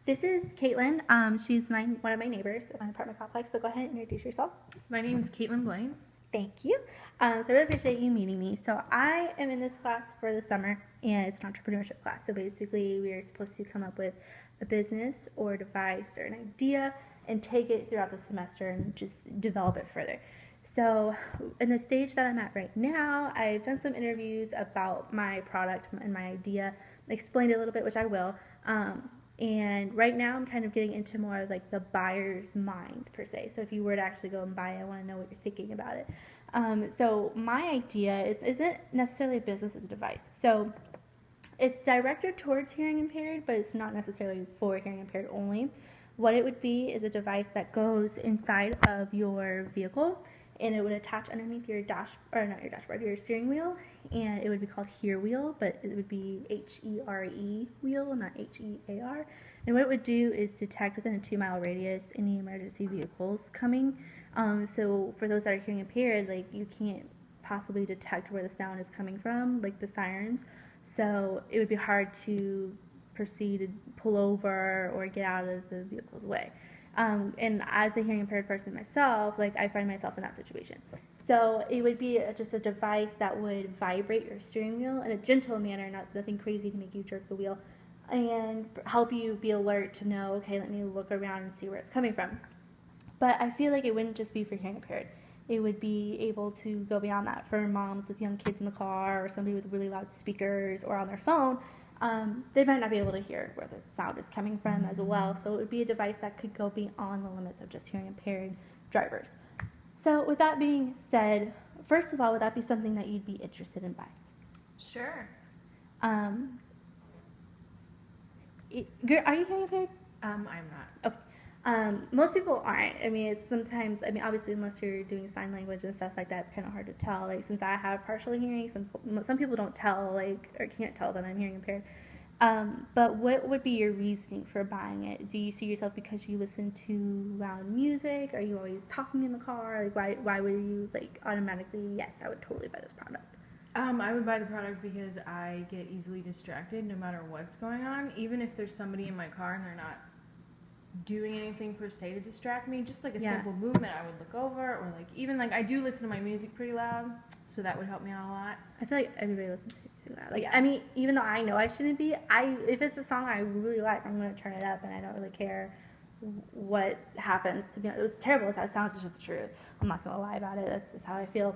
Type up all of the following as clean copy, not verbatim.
This is Caitlin. She's one of my neighbors in my apartment complex. So go ahead and introduce yourself. My name is Caitlin Blaine. Thank you. So I really appreciate you meeting me. So I am in this class for the summer, and it's an entrepreneurship class. So basically, we are supposed to come up with a business or a device or an idea and take it throughout the semester and just develop it further. So in the stage that I'm at right now, I've done some interviews about my product and my idea, explained it a little bit, which I will. And right now I'm kind of getting into more of like the buyer's mind per se. So if you were to actually go and buy it, I want to know what you're thinking about it. So my idea isn't necessarily a business as a device. So it's directed towards hearing impaired, but it's not necessarily for hearing impaired only. What it would be is a device that goes inside of your vehicle, and it would attach underneath your your steering wheel, and it would be called HearWheel, but it would be HERE wheel, not HEAR. And what it would do is detect within a 2-mile radius any emergency vehicles coming. So for those that are hearing impaired, like you can't possibly detect where the sound is coming from, like the sirens. So it would be hard to proceed to pull over or get out of the vehicle's way. And as a hearing impaired person myself, like I find myself in that situation. So it would be just a device that would vibrate your steering wheel in a gentle manner, nothing crazy to make you jerk the wheel, and help you be alert to know, okay, let me look around and see where it's coming from. But I feel like it wouldn't just be for hearing impaired. It would be able to go beyond that for moms with young kids in the car or somebody with really loud speakers or on their phone. They might not be able to hear where the sound is coming from as well. So it would be a device that could go beyond the limits of just hearing impaired drivers. So with that being said, first of all, would that be something that you'd be interested in buying? Sure. Are you hearing impaired? I'm not. Okay. Most people aren't. I mean, it's sometimes, I mean, obviously, unless you're doing sign language and stuff like that, it's kind of hard to tell. Like, since I have partial hearing, some people don't tell, like, or can't tell that I'm hearing impaired. But what would be your reasoning for buying it? Do you see yourself because you listen to loud music? Are you always talking in the car? Like, why would you, like, automatically, yes, I would totally buy this product? I would buy the product because I get easily distracted no matter what's going on. Even if there's somebody in my car and they're not doing anything per se to distract me, just like a simple movement, I would look over, or like even like I do listen to my music pretty loud, so that would help me out a lot. I feel like everybody listens to music loud. Like, I mean, even though I know I shouldn't be, if it's a song I really like, I'm gonna turn it up, and I don't really care what happens. To be honest, it's terrible as that sounds, it's just the truth. I'm not gonna lie about it. That's just how I feel.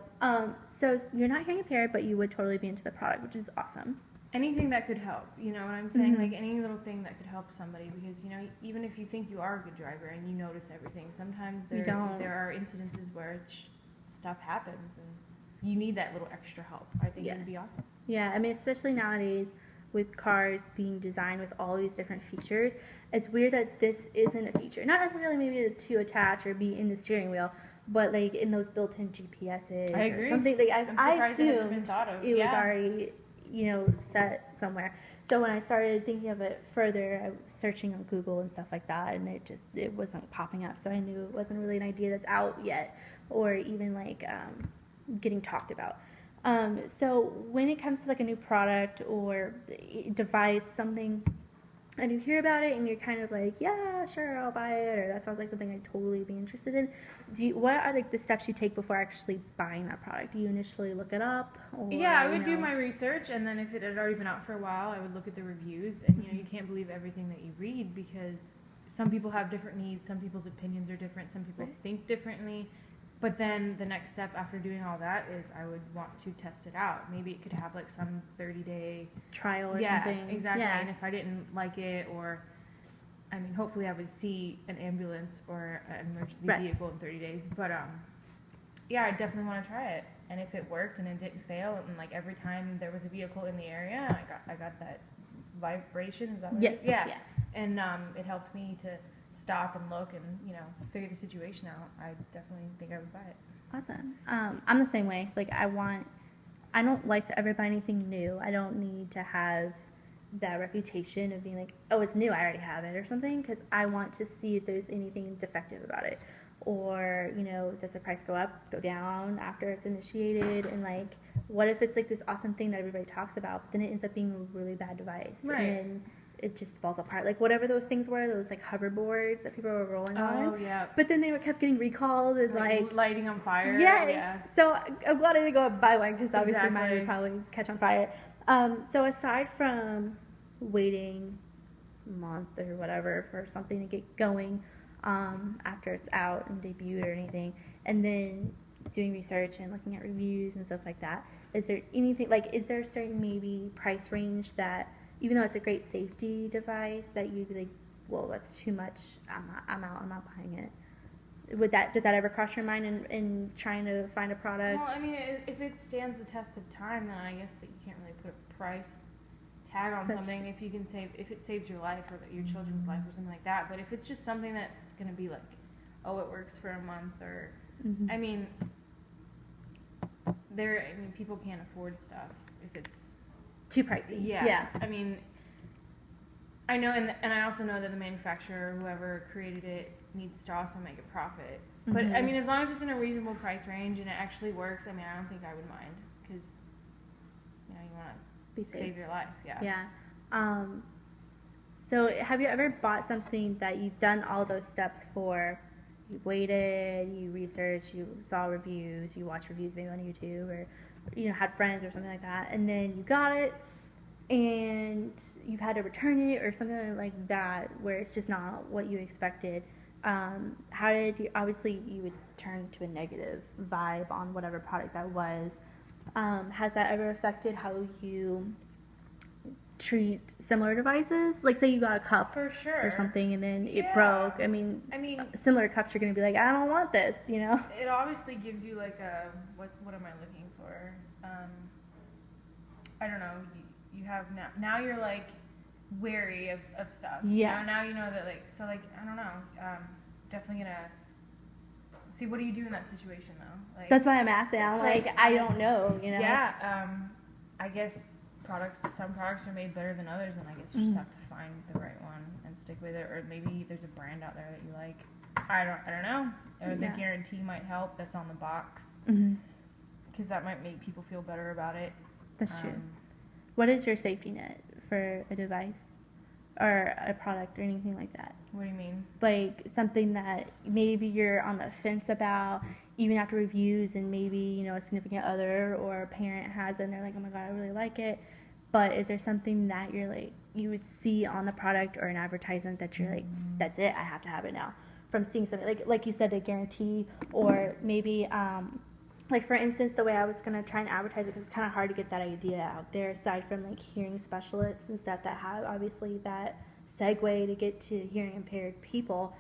So you're not hearing impaired, but you would totally be into the product, which is awesome. Anything that could help, you know what I'm saying? Like any little thing that could help somebody, because you know, even if you think you are a good driver and you notice everything, sometimes there are incidences where stuff happens and you need that little extra help. I think it would be awesome. Yeah, I mean, especially nowadays with cars being designed with all these different features, it's weird that this isn't a feature. Not necessarily maybe to attach or be in the steering wheel, but like in those built-in GPSs or something. Like I assumed it was already, you know, set somewhere. So when I started thinking of it further, I was searching on Google and stuff like that, and it wasn't popping up. So I knew it wasn't really an idea that's out yet, or even like getting talked about. So when it comes to like a new product or device, something, and you hear about it and you're kind of like, yeah, sure, I'll buy it, or that sounds like something I'd totally be interested in. What are like the steps you take before actually buying that product? Do you initially look it up? Or, yeah, I would do my research, and then if it had already been out for a while, I would look at the reviews. And you know, you can't believe everything that you read, because some people have different needs, some people's opinions are different, some people think differently. But then the next step after doing all that is I would want to test it out. Maybe it could have like some 30-day trial or something. Yeah, exactly. Yeah. And if I didn't like it, or I mean, hopefully I would see an ambulance or an emergency vehicle in 30 days. But yeah, I definitely want to try it. And if it worked and it didn't fail, and like every time there was a vehicle in the area, I got that vibration. Is that what it is? Yeah. And it helped me to stop and look and, you know, figure the situation out. I definitely think I would buy it. Awesome. I'm the same way. Like I don't like to ever buy anything new. I don't need to have that reputation of being like, oh, it's new, I already have it or something, because I want to see if there's anything defective about it, or, you know, does the price go up, go down after it's initiated, and like, what if it's like this awesome thing that everybody talks about, but then it ends up being a really bad device, right? And it just falls apart. Like whatever those things were, those like hoverboards that people were rolling on. Oh, yeah. But then they kept getting recalled and like lighting on fire. yes. Yeah. So I'm glad I didn't go buy one because obviously mine Exactly. would probably catch on fire. So aside from waiting a month or whatever for something to get going after it's out and debuted or anything, and then doing research and looking at reviews and stuff like that, is there anything like is there a certain maybe price range that even though it's a great safety device that you'd be like, well, that's too much, I'm out, I'm not buying it? Does that ever cross your mind in trying to find a product? Well, I mean, if it stands the test of time, then I guess that you can't really put a price tag on That's something true. if it saves your life or your children's life or something like that. But if it's just something that's going to be like, oh, it works for a month or, Mhm. I mean, people can't afford stuff if it's Too pricey. yeah. I mean, I know, and I also know that the manufacturer, whoever created it, needs to also make a profit. But I Mhm. mean, as long as it's in a reasonable price range and it actually works, I mean, I don't think I would mind because you want Be to safe. save your life. Yeah. Yeah. So have you ever bought something that you've done all those steps for? You waited, you researched, you saw reviews, you watched reviews maybe on YouTube, or had friends or something like that, and then you got it, and you've had to return it or something like that, where it's just not what you expected. How did you? Obviously, you would turn to a negative vibe on whatever product that was. Has that ever affected how you treat similar devices? Like, say you got a cup For sure. or something, and then it Yeah. broke. I mean, similar cups, you're gonna be like, I don't want this, It obviously gives you like a what am I looking for? I don't know. You have now you're like wary of stuff. Yeah. Now you know that I don't know. Definitely gonna see what do you do in that situation though. Like that's why I'm asking. I'm like I don't know. Yeah. I guess some products are made better than others, and I guess you just have to find the right one and stick with it. Or maybe there's a brand out there that you like. I don't know. Or the guarantee might help. That's on the box. Because that might make people feel better about it. That's true. What is your safety net for a device or a product or anything like that? What do you mean? Like something that maybe you're on the fence about, even after reviews, and maybe a significant other or a parent has it and they're like, oh my god, I really like it. But is there something that you're like, you would see on the product or an advertisement that you're like, that's it, I have to have it now? From seeing something like you said, a guarantee, or maybe like for instance, the way I was gonna try and advertise it, because it's kind of hard to get that idea out there. Aside from like hearing specialists and stuff that have obviously that segue to get to hearing impaired people,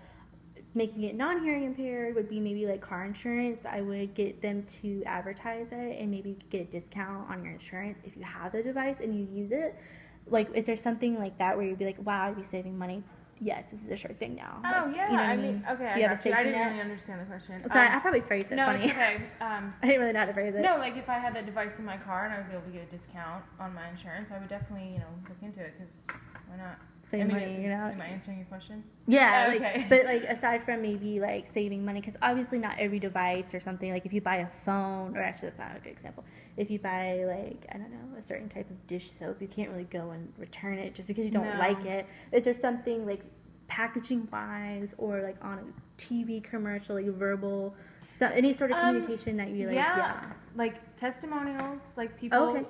making it non-hearing impaired would be maybe like car insurance. I would get them to advertise it and maybe get a discount on your insurance if you have the device and you use it. Like, is there something like that where you'd be like, wow, I'd be saving money? Yes, this is a sure thing now. Oh, like, yeah. You know what I mean, okay, do you have a safety I didn't net? really understand the question. Sorry, I probably phrased it no, funny. it's okay. I didn't really know how to phrase it. No, like if I had that device in my car and I was able to get a discount on my insurance, I would definitely, look into it because why not? Save money, Am I answering your question? Yeah, Oh, okay. but like aside from maybe like saving money, because obviously not every device or something, like if you buy a phone, or actually that's not a good example. If you buy like, I don't know, a certain type of dish soap, you can't really go and return it just because you don't like it. Is there something like packaging wise or like on a TV commercial, like verbal, so any sort of communication that you like? Yeah, like testimonials, like people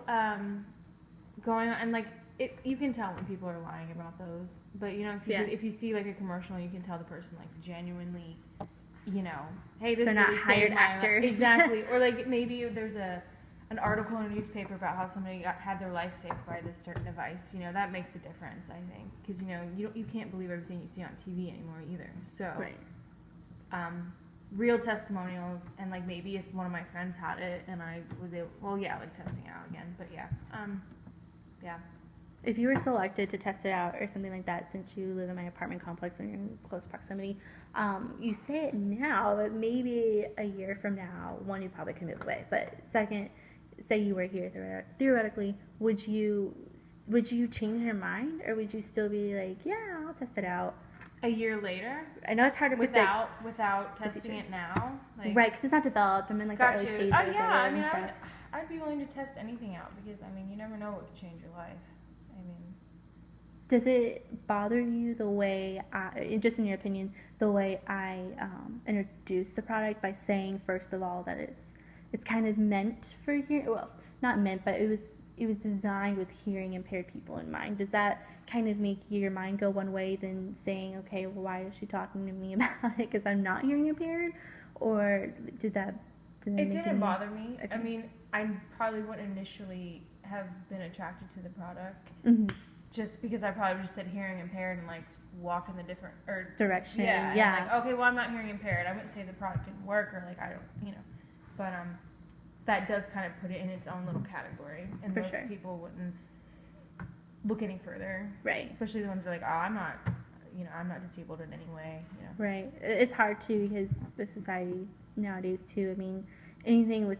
going on, and like you can tell when people are lying about those. But if you see like a commercial, you can tell the person like genuinely, hey, this they're really not saved hired my actors. Exactly. Or like maybe there's an article in a newspaper about how somebody had their life saved by this certain device. That makes a difference, I think, because you can't believe everything you see on TV anymore either. So, real testimonials, and like maybe if one of my friends had it and I was able, like testing it out again. But yeah. If you were selected to test it out or something like that, since you live in my apartment complex and you're in close proximity, you say it now, but maybe a year from now, one, you probably can move away. But second, say you were here theoretically, would you change your mind, or would you still be like, yeah, I'll test it out? A year later? I know it's hard to predict. Without testing it now? Like, right, because it's not developed. I'm in like the early stages of it. I mean, I'd be willing to test anything out because, I mean, you never know what could change your life. I mean, Does it bother you the way just in your opinion, the way I introduce the product by saying first of all that it's kind of meant for hearing, well, not meant, but it was designed with hearing impaired people in mind. Does that kind of make your mind go one way than saying, okay, well, why is she talking to me about it because I'm not hearing impaired, or did that It make didn't bother me. Okay. I mean, I probably wouldn't initially have been attracted to the product. Mm-hmm. Just because I probably just said hearing impaired and like walked in the different Direction. Yeah. Yeah. Like, okay, well I'm not hearing impaired. I wouldn't say the product didn't work or like I don't, but that does kind of put it in its own little category, and For most sure. people wouldn't look any further. Right. Especially the ones that are like, oh, I'm not disabled in any way. Right. It's hard too because the society nowadays too. I mean, anything with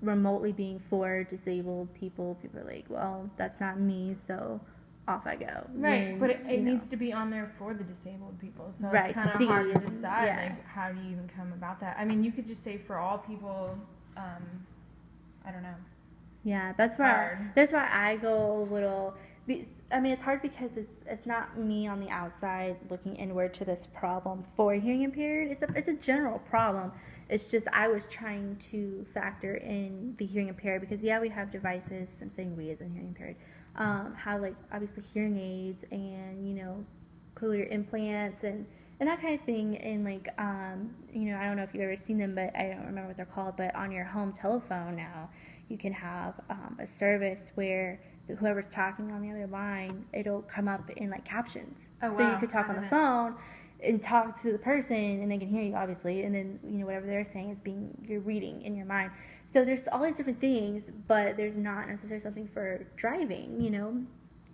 remotely being for disabled people are like, well, that's not me, so off I go. Right, When, but it needs to be on there for the disabled people, so Right, it's kind to of hard to see, decide, yeah. like, how do you even come about that? I mean, you could just say for all people, I don't know. Yeah, that's why I go a little. I mean, it's hard because it's not me on the outside looking inward to this problem for hearing impaired. It's a general problem. It's just I was trying to factor in the hearing impaired because yeah, we have devices. I'm saying we as in hearing impaired. Have like obviously hearing aids and clear implants and that kind of thing. And like I don't know if you've ever seen them, but I don't remember what they're called. But on your home telephone now, you can have a service where whoever's talking on the other line, it'll come up in like captions. Oh, so wow. you could talk on the phone and talk to the person, and they can hear you obviously, and then whatever they're saying is you're reading in your mind. So there's all these different things, but there's not necessarily something for driving.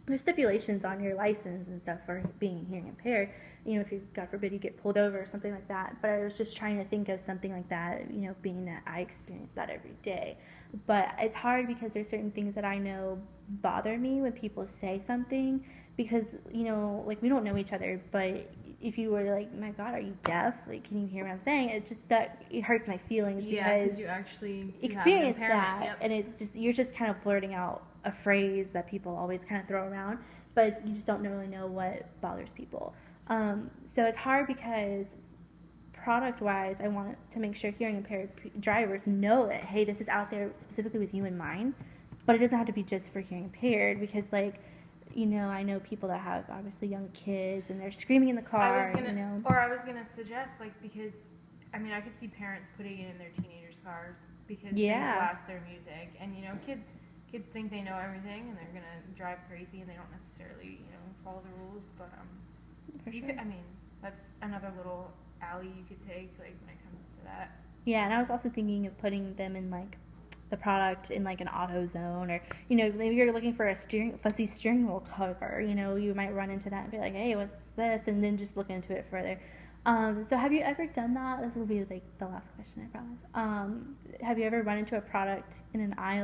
There's stipulations on your license and stuff for being hearing impaired. If you, God forbid, you get pulled over or something like that. But I was just trying to think of something like that, being that I experience that every day. But it's hard because there's certain things that I know bother me when people say something because, like we don't know each other, but if you were like, my God, are you deaf? Like, can you hear what I'm saying? It hurts my feelings because you actually experience that, yep. And you're just kind of blurting out a phrase that people always kind of throw around, but you just don't really know what bothers people. So it's hard because product-wise, I want to make sure hearing impaired drivers know that, hey, this is out there specifically with you in mind, but it doesn't have to be just for hearing impaired because, like, I know people that have obviously young kids and they're screaming in the car. Or I was gonna suggest, like, because I mean, I could see parents putting it in their teenagers' cars because they blast their music, and kids think they know everything and they're gonna drive crazy and they don't necessarily follow the rules. But I mean, that's another little alley you could take, like, when it comes to that. Yeah, and I was also thinking of putting them in like the product in like an AutoZone, or maybe you're looking for a fuzzy steering wheel cover. You might run into that and be like, hey, what's this? And then just look into it further. So have you ever done that? This will be like the last question, I promise. Have you ever run into a product in an aisle